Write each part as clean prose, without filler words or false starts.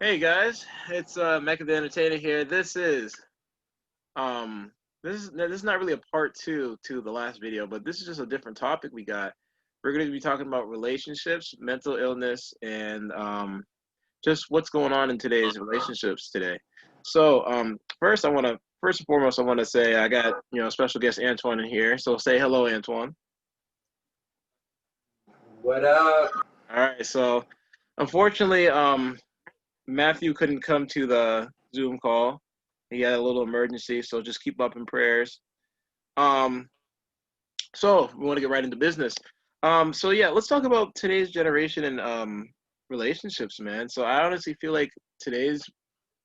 Hey guys, it's Mecha the Entertainer here. Um this is not really a part two to the last video, but this is just a different topic we got. We're going to be talking about relationships, mental illness, and just what's going on in today's relationships today. First and foremost I want to say I got special guest Antoine in here. So say hello, Antoine. What up? All right. So unfortunately, Matthew couldn't come to the Zoom call. He had a little emergency, so just keep up in prayers. Um, so we want to get right into business. So yeah, let's talk about today's generation and relationships, man. So I honestly feel like today's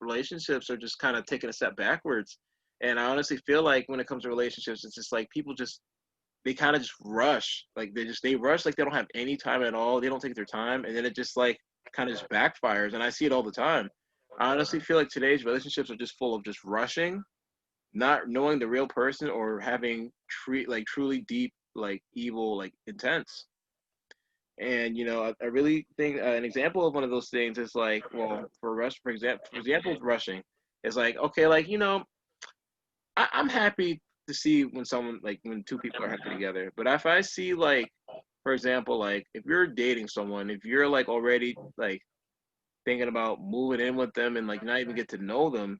relationships are just kind of taking a step backwards. And I honestly feel like when it comes to relationships, it's just like people just they kind of just rush. Like they rush like they don't have any time at all. They don't take their time, and then it just like kind of just backfires. And I see it all the time. I honestly feel like today's relationships are just full of just rushing, not knowing the real person, or having truly deep like evil like intents. And I really think an example of one of those things is like, well, for example, with rushing, it's like, okay, like I'm happy to see when someone like when two people are happy together. But if I see like, for example, like if you're dating someone, if you're like already like thinking about moving in with them and like not even get to know them,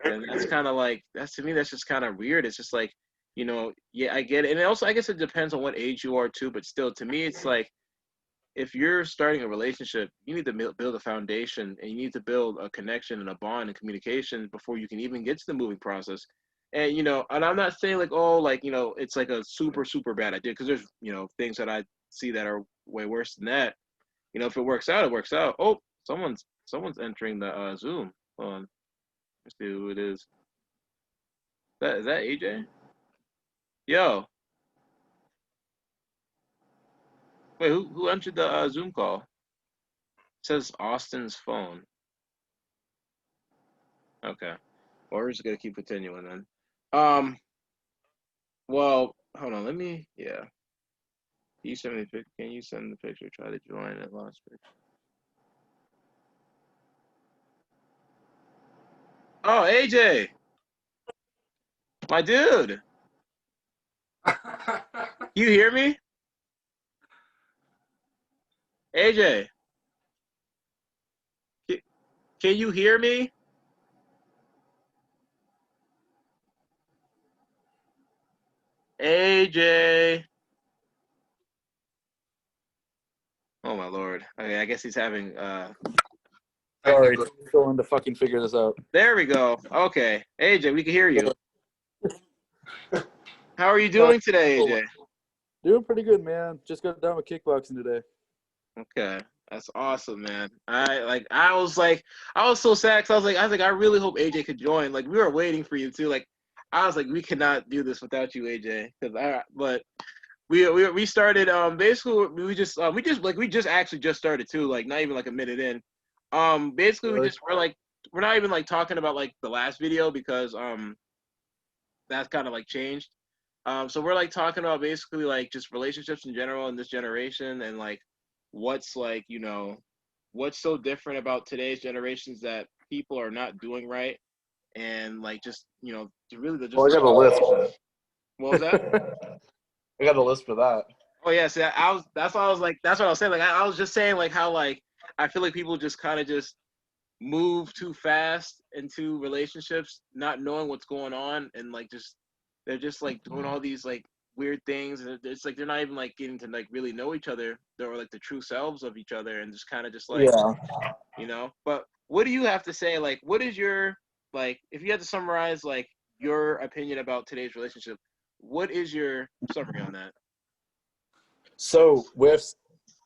then that's kind of like that's to me that's just kind of weird. It's just like, yeah, I get it, and also I guess it depends on what age you are too. But still, to me, it's like if you're starting a relationship, you need to build a foundation and you need to build a connection and a bond and communication before you can even get to the moving process. And and I'm not saying like, oh, like it's like a super bad idea, because there's things that I see that are way worse than that. If it works out, it works out. Oh, someone's entering the Zoom. Hold on, let's see who it is. Is that AJ? Yo, wait, who entered the Zoom call? It says Austin's phone. Okay. Well, we're just gonna keep continuing then. Um, well, hold on. Let me. Yeah. You send me the picture. Can you send the picture? Try to join at last picture. Oh, AJ, my dude. You hear me? AJ, can you hear me? AJ. Oh my lord. Okay, I guess he's having Sorry, Technically, going to fucking figure this out. there we go. Okay. AJ, we can hear you. How are you Uh, doing today, AJ? Doing pretty good, man. Just got done with kickboxing today. Okay. That's awesome, man. I was so sad, because I was like I really hope AJ could join. Like we were waiting for you too. Like I was like we cannot do this without you, AJ. Because I but we started basically we just actually just started too, like not even like a minute in. Basically Really? we're not even like talking about like the last video, because that's kind of like changed. So we're like talking about basically like just relationships in general in this generation, and like what's like what's so different about today's generations that people are not doing right, and like just really just Well, I the got a communication. list. What was that? I got a list for that. Oh yeah, see, I was that's what I was like that's what I was saying. Like I was just saying like how like I feel like people just kind of just move too fast into relationships, not knowing what's going on, and like just they're just like doing all these like weird things, and it's like they're not even like getting to like really know each other, or like the true selves of each other, and just kind of just like Yeah. But what do you have to say? Like, what is your like if you had to summarize like your opinion about today's relationship? What is your summary on that? So with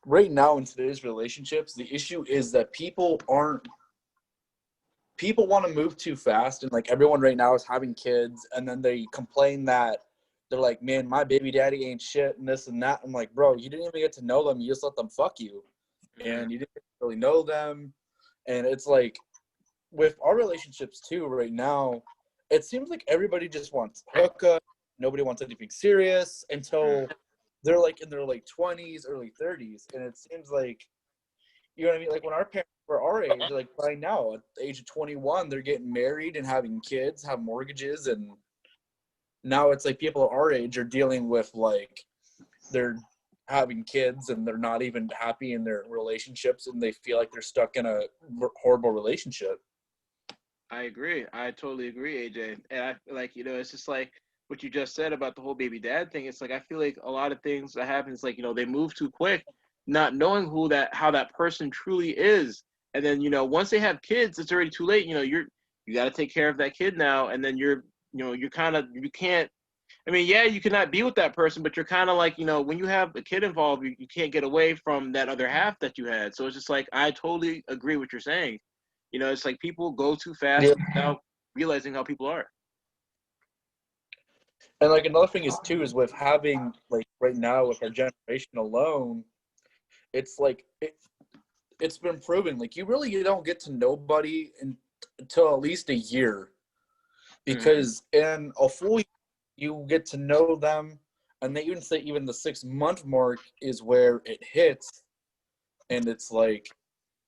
right now in today's relationships, the issue is that people want to move too fast, and like everyone right now is having kids, and then they complain that they're like, man, my baby daddy ain't shit and this and that. I'm like, bro, you didn't even get to know them. You just let them fuck you, Mm-hmm. and you didn't really know them. And it's like with our relationships too right now, it seems like everybody just wants hookup. Nobody wants anything serious until they're like in their like 20s, early 30s, and it seems like You know what I mean? Like when our parents were our age, like right now, at the age of 21, they're getting married and having kids, have mortgages, and now it's like people our age are dealing with like they're having kids and they're not even happy in their relationships and they feel like they're stuck in a horrible relationship. I agree. I totally agree, AJ. And I feel like, it's just like what you just said about the whole baby dad thing. It's like I feel like a lot of things that happen is like, they move too quick, not knowing how that person truly is. And then, once they have kids, it's already too late. You got to take care of that kid now. And then you're kind of, you can't, I mean, yeah, you cannot be with that person, but you're kind of like, when you have a kid involved, you can't get away from that other half that you had. So it's just like, I totally agree what you're saying. It's like people go too fast Yeah. without realizing how people are. And like another thing is too is with having like right now with our generation alone, it's like it's been proven like you don't get to nobody until at least a year, because in a full year, you get to know them, and they even say even the 6 month mark is where it hits, and it's like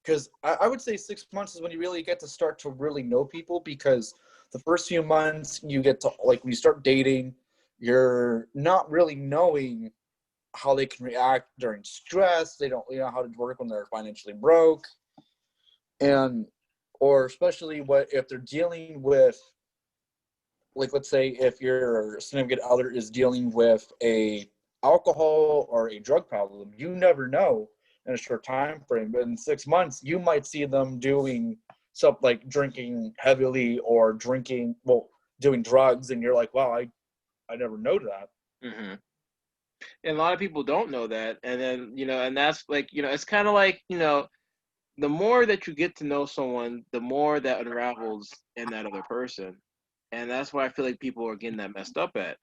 because I would say 6 months is when you really get to start to really know people, because the first few months you get to like when you start dating, you're not really knowing how they can react during stress. They don't know how to work when they're financially broke, and or especially what if they're dealing with, like let's say if your significant other is dealing with a alcohol or a drug problem, you never know in a short time frame. But in 6 months, you might see them doing something like drinking heavily or doing drugs, and you're like, wow, I never know that. Mm-hmm. And a lot of people don't know that. And then, and that's like, it's kind of like, the more that you get to know someone, the more that unravels in that other person. And that's why I feel like people are getting that messed up at.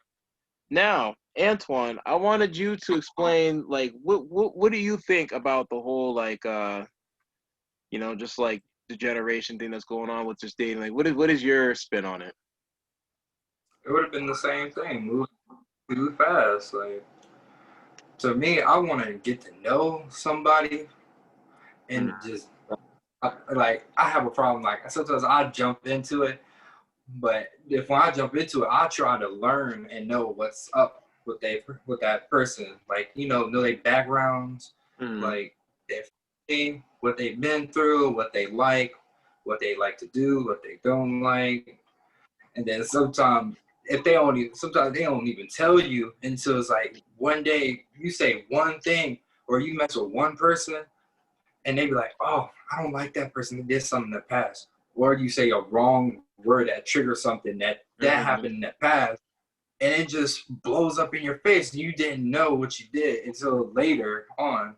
Now, Antoine, I wanted you to explain, like, what do you think about the whole, like, just like the generation thing that's going on with just dating? Like, what is your spin on it? It would have been the same thing. Move too fast. Like to me, I want to get to know somebody and just I have a problem. Like sometimes I jump into it, but if when I jump into it, I try to learn and know what's up with that person. Like know their backgrounds, Mm-hmm. like their family, what they've been through, what they like to do, what they don't like, and then sometimes sometimes they don't even tell you until it's like one day you say one thing or you mess with one person and they be like, oh, I don't like that person that did something in the past. Or you say a wrong word that triggers something that happened in the past, and it just blows up in your face and you didn't know what you did until later on.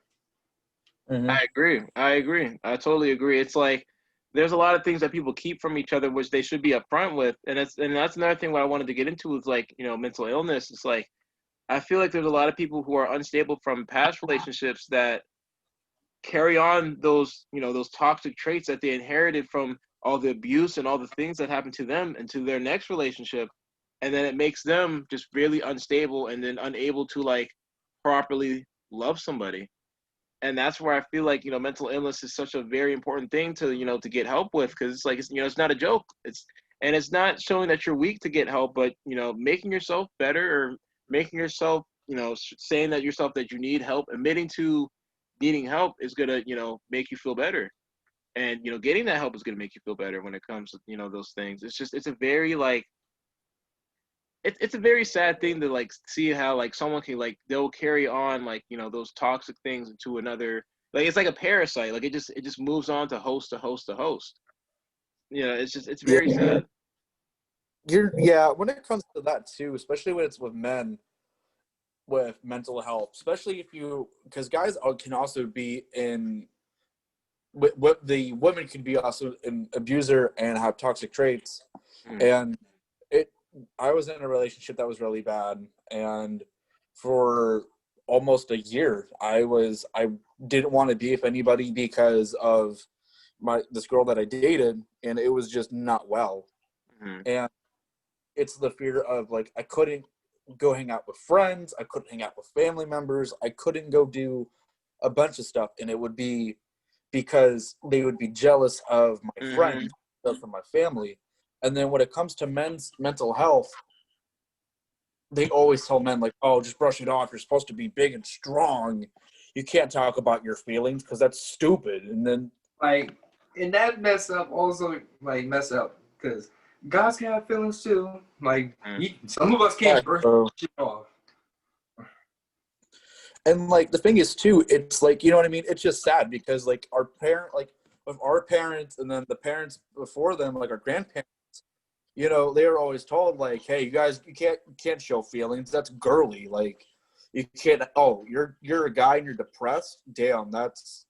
Mm-hmm. I agree. I agree. I totally agree. It's like there's a lot of things that people keep from each other, which they should be upfront with, and that's another thing what I wanted to get into is like mental illness. It's like I feel like there's a lot of people who are unstable from past relationships that carry on those toxic traits that they inherited from all the abuse and all the things that happened to them into their next relationship, and then it makes them just really unstable and then unable to like properly love somebody. And that's where I feel like mental illness is such a very important thing to to get help with, because it's like it's not a joke. It's not showing that you're weak to get help, but making yourself better, or making yourself saying that yourself that you need help, admitting to needing help is gonna make you feel better, and getting that help is gonna make you feel better when it comes to those things. It's a very like it's a very sad thing to like see how like someone can like they'll carry on like those toxic things into another, like it's like a parasite, like it just moves on to host to host to host. It's very sad. Yeah, when it comes to that too, especially when it's with men with mental health, especially if you, because guys can also be in, what the women can be also an abuser and have toxic traits. And I was in a relationship that was really bad, and for almost a year, I didn't want to be with anybody because of this girl that I dated, and it was just not well. And it's the fear of like I couldn't go hang out with friends, I couldn't hang out with family members, I couldn't go do a bunch of stuff, and it would be because they would be jealous of my Mhm. friends, from my family. And then when it comes to men's mental health, they always tell men like, "Oh, just brush it off. You're supposed to be big and strong. You can't talk about your feelings because that's stupid." And then Like, and that mess up also like mess up because guys can have feelings too. Like, some of us can't brush shit off. and like the thing is too, it's like, you know what I mean? It's just sad because like with our parents and then the parents before them, like our grandparents, you know, they were always told like, "Hey, you guys, you can't show feelings. That's girly. Like, you can't. Oh, you're a guy and you're depressed. That's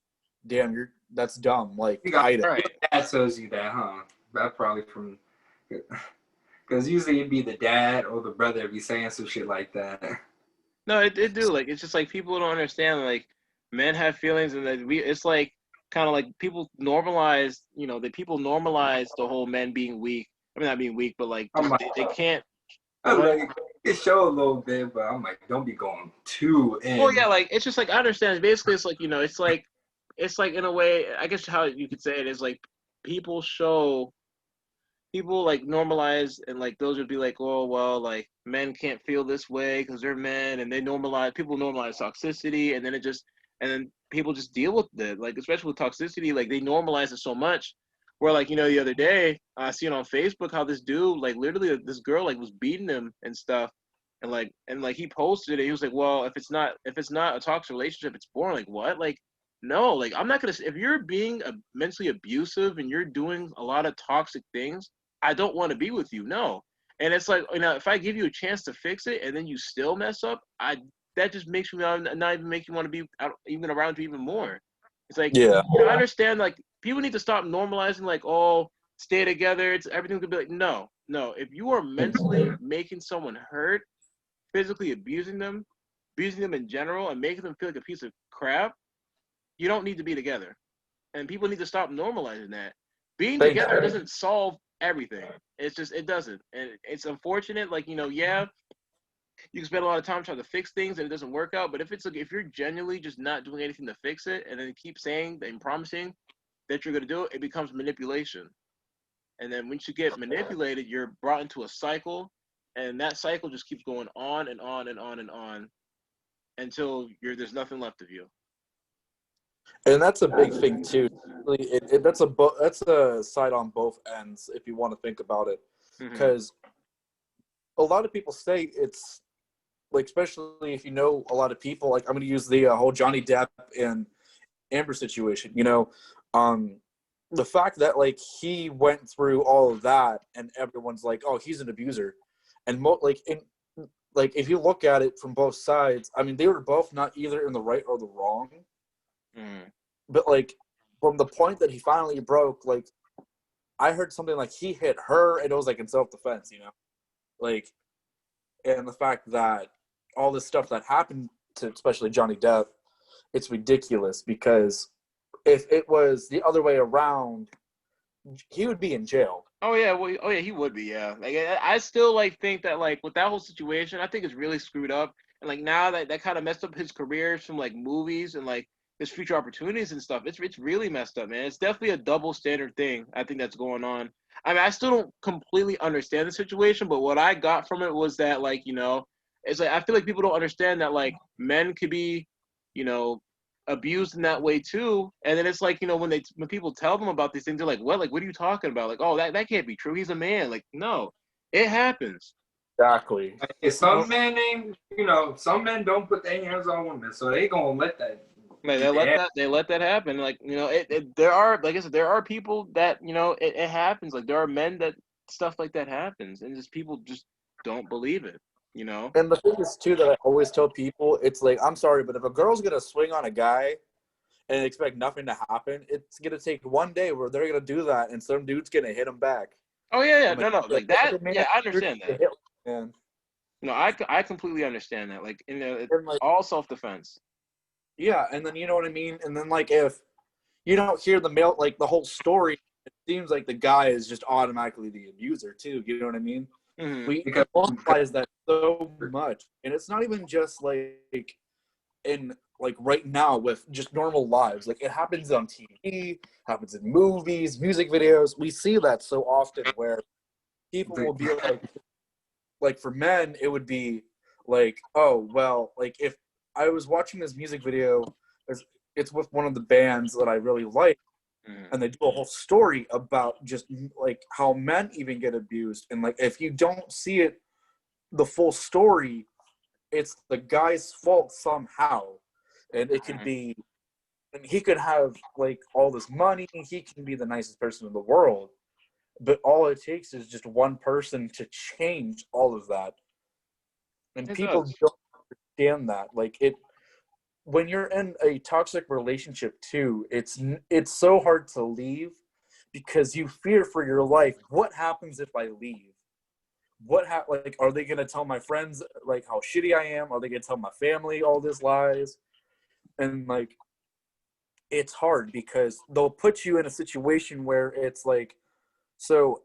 dumb. Like, You got hide it." Right. your dad tells you that, huh? That probably from because usually it'd be the dad or the brother be saying some shit like that. No, it do. Like, it's just like people don't understand. Like, men have feelings, and that it's like kind of like people normalize. You know, that people normalize the whole men being weak. I mean, not being weak, but like I'm just like, they can't. I'm like, it show a little bit, but I'm like, don't be going too in. Well, yeah, like it's just like I understand. Basically, it's like it's like in a way. I guess how you could say it is like people show people like normalize and like those would be like, oh well, like men can't feel this way because they're men, and they normalize people normalize toxicity, and then and then people just deal with it. Like especially with toxicity, like they normalize it so much. Where like the other day I seen on Facebook how this dude like literally this girl like was beating him and stuff, and like he posted it. He was like, well, if it's not a toxic relationship, it's boring. Like what? Like no, like I'm not gonna. If you're being mentally abusive and you're doing a lot of toxic things, I don't want to be with you. No. And it's like, if I give you a chance to fix it and then you still mess up, that just makes me not even make you want to be even around you even more. It's like, Yeah. I understand, like, people need to stop normalizing, like, oh, stay together. It's everything could be like, no, no. If you are mentally making someone hurt, physically abusing them in general, and making them feel like a piece of crap, you don't need to be together. And people need to stop normalizing that. Being Thank together you. doesn't solve everything. It's just it doesn't, and it's unfortunate. Like yeah, you can spend a lot of time trying to fix things and it doesn't work out. But if you're genuinely just not doing anything to fix it, and then keep saying and promising that you're gonna do it, it becomes manipulation. And then once you get manipulated, you're brought into a cycle, and that cycle just keeps going on and on and on and on until there's nothing left of you. And that's a big thing too. That's a side on both ends if you want to think about it, because a lot of people say it's like, especially if you know a lot of people. Like I'm going to use the whole Johnny Depp and Amber situation. The fact that like he went through all of that, and everyone's like, "Oh, he's an abuser," and like if you look at it from both sides, I mean, they were both not either in the right or the wrong. But like from the point that he finally broke, like I heard something like he hit her and it was like in self-defense, like, and the fact that all this stuff that happened to especially Johnny Depp, it's ridiculous, because if it was the other way around, he would be in jail. Oh yeah, well, oh yeah, he would be. Yeah, like I still like think that like with that whole situation, I think it's really screwed up, and like now that kind of messed up his careers from like movies and like his future opportunities and stuff. It's really messed up, man. It's definitely a double standard thing. I think that's going on. I mean, I still don't completely understand the situation, but what I got from it was that like it's like I feel like people don't understand that like men could be, you know, abused in that way too. And then it's like, when people tell them about these things, they're like, what? Like, what are you talking about? Like, oh, that can't be true. He's a man. Like, no, it happens. Exactly. Like, some some men don't put their hands on women, so they gonna let that. Like, they let that happen. Like, there are, like I said, there are people that, it happens. Like, there are men that stuff like that happens, and just people just don't believe it. And the thing is too that I always tell people, it's like, I'm sorry, but if a girl's gonna swing on a guy and expect nothing to happen, it's gonna take one day where they're gonna do that, and some dude's gonna hit them back. Oh yeah, I'm no, like that. Yeah, I understand that. Man. No, I completely understand that. Like, Like, all self-defense. yeah, and then you know what I mean. And then like if you don't hear the whole story, it seems like the guy is just automatically the abuser too. You know what I mean? Mm-hmm. We normalize that so much, and it's not even just like in like right now with just normal lives. Like it happens on TV, happens in movies, music videos. We see that so often where people will be like for men, it would be like, oh, well, like if I was watching this music video, it's with one of the bands that I really like, and they do a whole story about just like how men even get abused. And like, if you don't see it, the full story, it's the guy's fault somehow. And it could be, and he could have like all this money, he can be the nicest person in the world, but all it takes is just one person to change all of that. And It people does. don't understand that. Like it, when you're in a toxic relationship too, it's so hard to leave because you fear for your life. What happens if I leave? Like, are they gonna tell my friends like how shitty I am? Are they gonna tell my family all these lies? And like, it's hard because they'll put you in a situation where it's like, so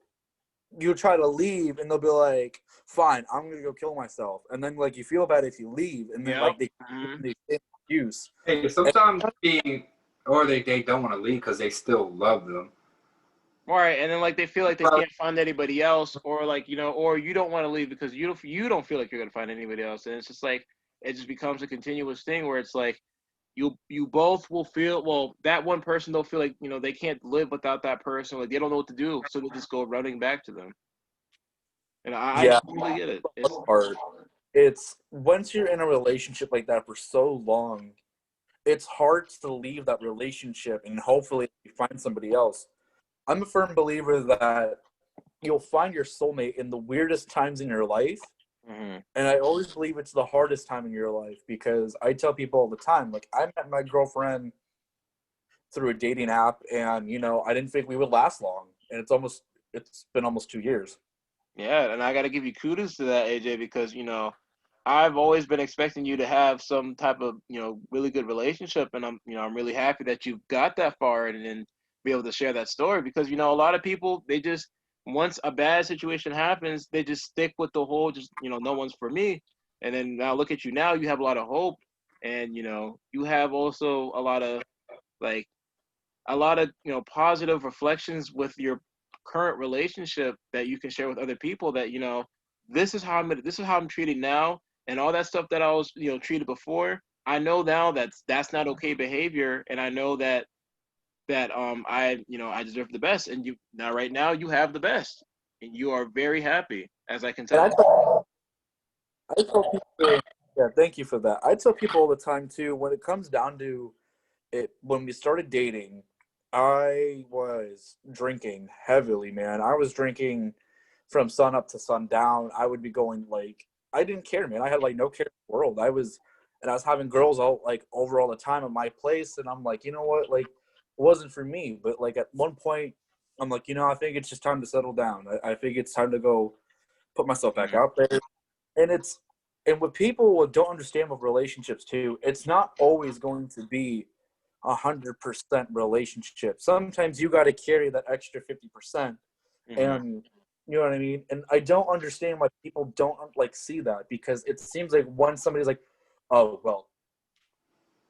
you try to leave and they'll be like, fine, I'm gonna go kill myself. And then like you feel bad if you leave, and then Yep. like they excuse. Hey, sometimes they don't want to leave because they still love them. Right, and then like they feel like they can't find anybody else, or like or you don't want to leave because you don't feel like you're gonna find anybody else, and it's just like it just becomes a continuous thing where it's like you both will feel, well, that one person they'll feel like they can't live without that person, like they don't know what to do, so they just go running back to them. And I Yeah, totally get it. It's part. It's once you're in a relationship like that for so long, it's hard to leave that relationship and hopefully you find somebody else. I'm a firm believer that you'll find your soulmate in the weirdest times in your life. And I always believe it's the hardest time in your life because I tell people all the time, like I met my girlfriend through a dating app and, I didn't think we would last long. And it's been almost 2 years. Yeah, and I got to give you kudos to that, AJ, because I've always been expecting you to have some type of really good relationship, and I'm really happy that you've got that far and then be able to share that story, because a lot of people, they just, once a bad situation happens, they just stick with the whole just no one's for me. And then now look at you now, you have a lot of hope, and you have also a lot of like positive reflections with your current relationship that you can share with other people, that this is how I'm treated now, and all that stuff that I was treated before, I know now that's not okay behavior, and I know that I deserve the best, and you now right now you have the best, and you are very happy, as I can And tell. I tell people, yeah, thank you for that. I tell people all the time too, when it comes down to it, when we started dating, I was drinking heavily, man. I was drinking from sun up to sundown. I would be going like, I didn't care, man. I had like no care in the world. I was having girls all like over all the time at my place, and I'm like, you know what, like, it wasn't for me. But like at one point, I'm like, I think it's just time to settle down. I think it's time to go put myself back out there. And what people don't understand with relationships too, it's not always going to be 100% relationship. Sometimes you got to carry that extra 50%, and you know what I mean. And I don't understand why people don't like see that, because it seems like once somebody's like, oh well,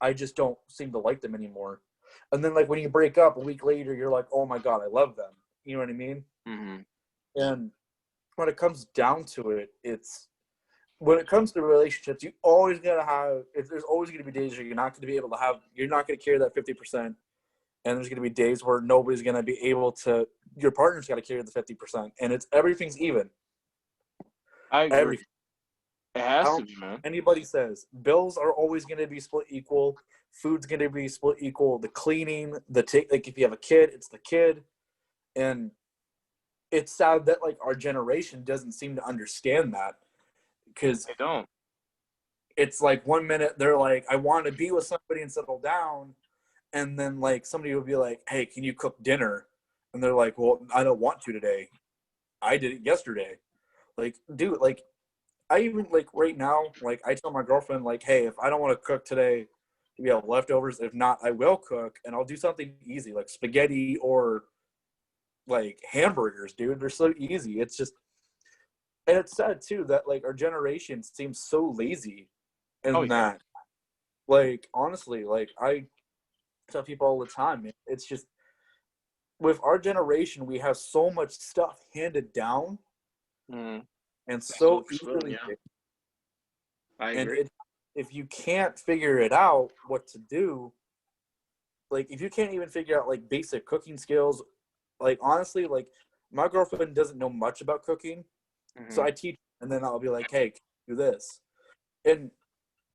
I just don't seem to like them anymore, and then like when you break up a week later, you're like, oh my god, I love them. You know what I mean? And when it comes down to it, it's when it comes to relationships, you always gotta have. There's always gonna be days where you're not gonna be able to have. You're not gonna carry that 50%, and there's gonna be days where nobody's gonna be able to. Your partner's got to carry the 50%, and everything's even. I agree. Everything. It has to be, man. Anybody says bills are always gonna be split equal. Food's gonna be split equal. The cleaning, like if you have a kid, it's the kid, and it's sad that like our generation doesn't seem to understand that. Because They don't. it's like 1 minute they're like, I want to be with somebody and settle down, and then like somebody would be like, hey, can you cook dinner? And they're like, well, I don't want to today. I did it yesterday. Like, dude, like I even like right now, like I tell my girlfriend like, hey, if I don't want to cook today, we have leftovers. If not, I will cook, and I'll do something easy like spaghetti or like hamburgers, dude. They're so easy. It's just, and it's sad too that like our generation seems so lazy in that Like, honestly, like, I tell people all the time, man, it's just with our generation, we have so much stuff handed down Mm, and that's so overflowing. easily, Yeah, I and agree. it if you can't figure it out what to do, like if you can't even figure out like basic cooking skills, like honestly, like my girlfriend doesn't know much about cooking, so Hmm. I teach, and then I'll be like, hey, do this. And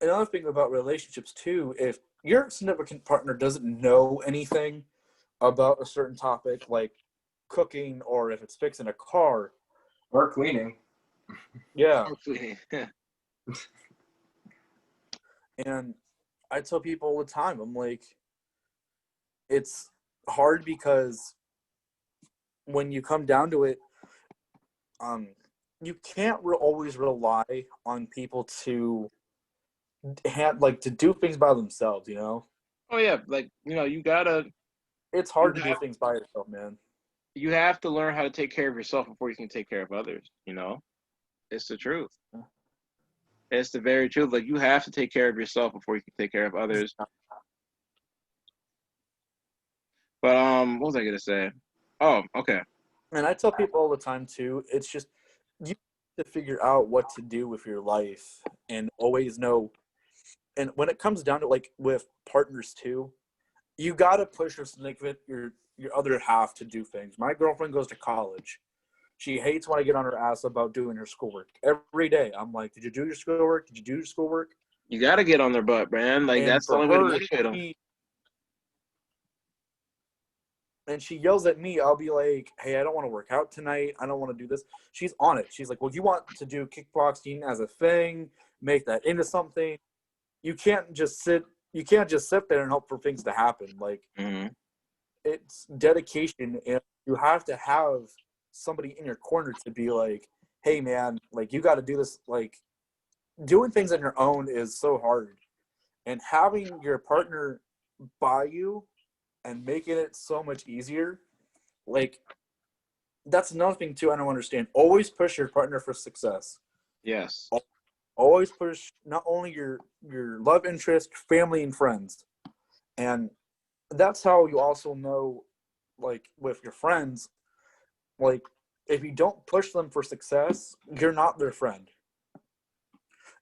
another thing about relationships too, if your significant partner doesn't know anything about a certain topic, like cooking or if it's fixing a car, Or cleaning. yeah. Hopefully. And I tell people all the time, I'm like, it's hard because when you come down to it, um, you can't always rely on people to like to do things by themselves. You know, Oh yeah, like it's you hard to do have things by yourself, man. you have to learn how to take care of yourself before you can take care of others. It's the truth. It's the very truth. Like you have to take care of yourself before you can take care of others. But what was I gonna say? Oh, okay. And I tell people all the time too. It's just you have to figure out what to do with your life and always know. And when it comes down to like with partners too, you got to push your significant your other half to do things. My girlfriend goes to college. She hates when I get on her ass about doing her schoolwork every day. I'm like, did you do your schoolwork? Did you do your schoolwork? You got to get on their butt, man. Like And that's the for only way to her, motivate them. she yells at me. I'll be like, hey, I don't want to work out tonight. I don't want to do this. She's on it. She's like, well, you want to do kickboxing as a thing, make that into something. You can't just sit. You can't just sit there and hope for things to happen. Like Hmm. it's dedication, and you have to have somebody in your corner to be like, hey, man, like you got to do this. Like doing things on your own is so hard, and having your partner by you and making it so much easier, like that's another thing too. I don't understand. Always push your partner for success. Yes. Always push not only your love interest, family, and friends, and that's how you also know, like with your friends, like if you don't push them for success, you're not their friend.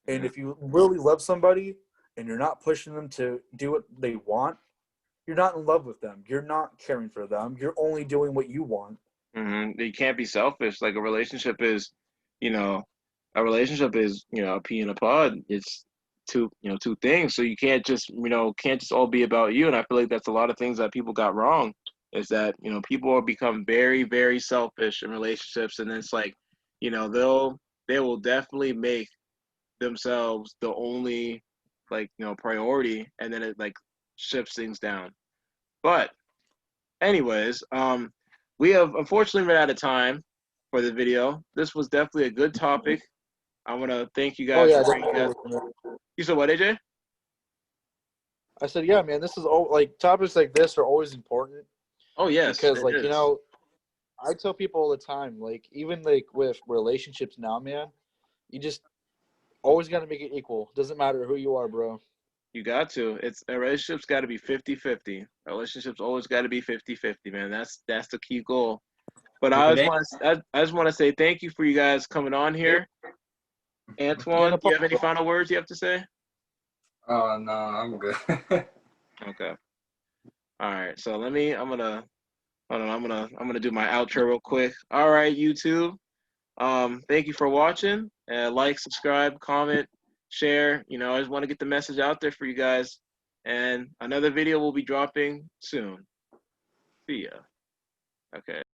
And Hmm. if you really love somebody and you're not pushing them to do what they want, you're not in love with them. You're not caring for them. You're only doing what you want. Hmm. You can't be selfish. Like you know, a relationship is a pea in a pod. It's two things. So you can't just all be about you. And I feel like that's a lot of things that people got wrong. Is that people have become very very selfish in relationships, and it's like they will definitely make themselves the only priority, and then it like shifts things down. But anyways, we have unfortunately run out of time for the video. This was definitely a good topic. I want to thank you Oh guys yeah, for bringing us. definitely. You said what, AJ? I said, yeah, man. This is like topics like this are always important Oh yes, because, it like, is. I tell people all the time, like, even like with relationships now, man, you just always got to make it equal. Doesn't matter who you are, bro. You got to. It's a relationship's got to be 50-50. Relationships always got to be 50-50, man. That's the key goal. But If I it just ain't, want to I just want to say thank you for you guys coming on Yeah, here. yeah, Antoine, no do you have problem. any final words you have to say? oh no, I'm good. Okay. All right. So I'm gonna hold on, I'm gonna do my outro real quick. All right, YouTube. Thank you for watching. Like, subscribe, comment, share. I just want to get the message out there for you guys. And another video will be dropping soon. See ya. Okay.